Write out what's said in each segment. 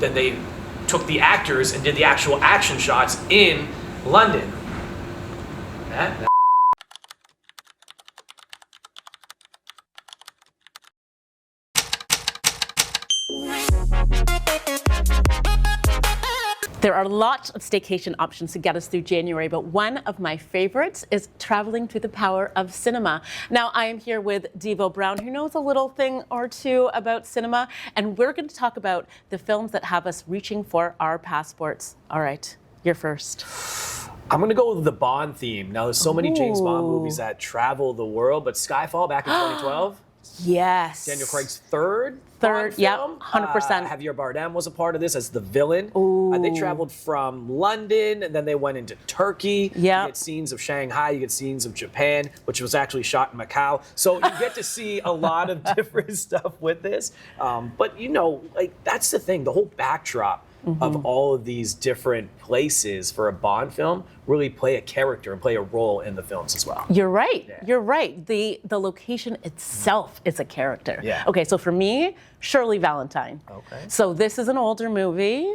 then they took the actors and did the actual action shots in London. There are lots of staycation options to get us through January, but one of my favorites is traveling through the power of cinema. Now, I am here with Devo Brown, who knows a little thing or two about cinema, and we're going to talk about the films that have us reaching for our passports. All right, you're first. I'm going to go with the Bond theme. Now, there's so many James Bond movies that travel the world, but Skyfall back in 2012. Yes. Daniel Craig's third Bond yep, film. 100%. Javier Bardem was a part of this as the villain. They traveled from London, and then they went into Turkey. Yep. You get scenes of Shanghai, you get scenes of Japan, which was actually shot in Macau. So you get to see a lot of different stuff with this. But you know, like that's the thing, the whole backdrop of all of these different places for a Bond film really play a character and play a role in the films as well. You're right. Yeah. You're right. The location itself is a character. Yeah. Okay, so for me, Shirley Valentine. Okay. So this is an older movie.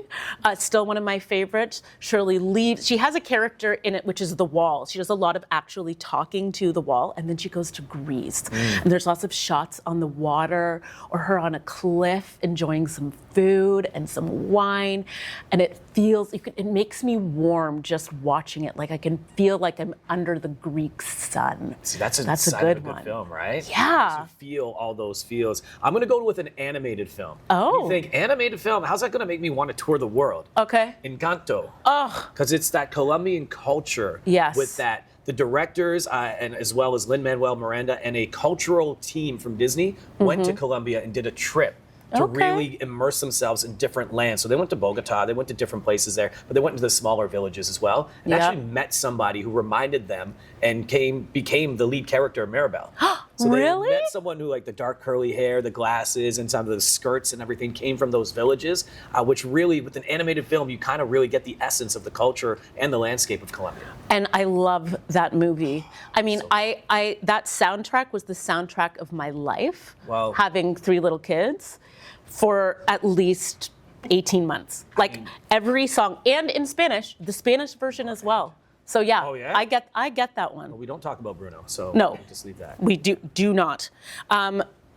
Still one of my favorites. Shirley leaves. She has a character in it, which is the wall. She does a lot of actually talking to the wall, and then she goes to Greece. And there's lots of shots on the water or her on a cliff enjoying some food and some wine. And it feels, it makes me warm just watching it. Like I can feel like I'm under the Greek sun. See, that's a good good one. film, right? Yeah. Makes you feel all those feels. I'm going to go with an animated film. Oh. You think animated film? How's that going to make me want to tour the world? Okay. Encanto. Oh. Because it's that Colombian culture. Yes. With that, the directors and as well as Lin-Manuel Miranda and a cultural team from Disney went to Colombia and did a trip to really immerse themselves in different lands. So they went to Bogota, they went to different places there, but they went into the smaller villages as well, and actually met somebody who reminded them and became the lead character of Maribel. So Really? They met someone who, like the dark curly hair, the glasses, and some of the skirts and everything came from those villages, which really, with an animated film, you kind of really get the essence of the culture and the landscape of Colombia. And I love that movie. I mean, I that soundtrack was the soundtrack of my life, Wow. having 3 little kids, for at least 18 months. Like every song, and in Spanish, the Spanish version as well. So yeah, Oh, yeah? I get that one. But we don't talk about Bruno, so No. we'll just leave that. We do not.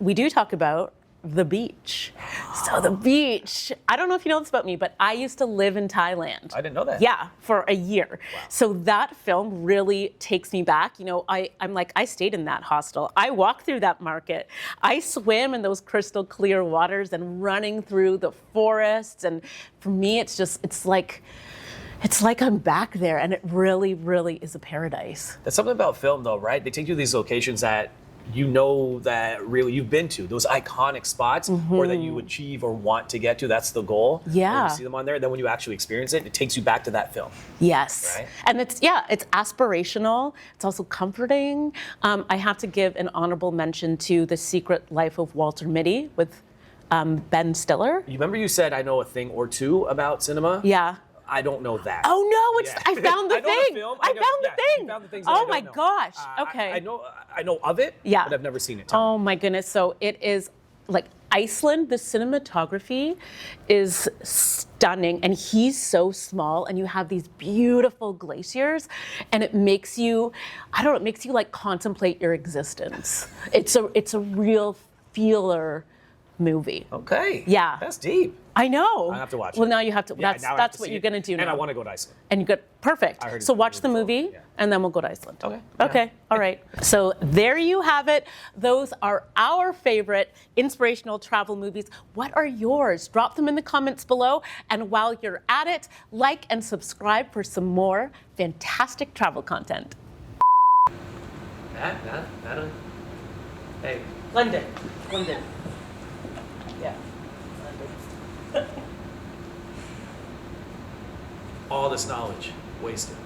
We do talk about the beach. So the beach. I don't know if you know this about me, but I used to live in Thailand. I didn't know that. Yeah, for a year. Wow. So that film really takes me back. You know, I'm like, I stayed in that hostel. I walked through that market. I swam in those crystal clear waters and running through the forests. And for me, it's like I'm back there, and it really, really is a paradise. That's something about film, though, right? They take you to these locations that you know that really you've been to, those iconic spots, or that you achieve or want to get to. That's the goal. Yeah. When you see them on there, then when you actually experience it, it takes you back to that film. Yes. Right? And it's aspirational. It's also comforting. I have to give an honorable mention to The Secret Life of Walter Mitty with Ben Stiller. You remember you said, I know a thing or two about cinema? Yeah. I don't know that. Oh no! Yeah. I found the I know thing. the film. I know- found the yeah, thing. you found the things that I Oh don't my know. gosh. Okay. I know of it. Yeah. But I've never seen it. Tell Oh my goodness. So it is like Iceland. The cinematography is stunning, and he's so small, and you have these beautiful glaciers, and it makes you, it makes you like contemplate your existence. It's a real feeler movie. Okay. Yeah. That's deep. I know. I have to watch it. Well, now you have to. Yeah, that's now I have to what see you're it. going to do now. And I want to go to Iceland. And you got perfect. I heard it's So a watch good the movie movie, before, yeah. and then we'll go to Iceland. Okay. Okay. Yeah. All right. So there you have it. Those are our favorite inspirational travel movies. What are yours? Drop them in the comments below. And while you're at it, like and subscribe for some more fantastic travel content. Hey. London. Yeah. All this knowledge wasted.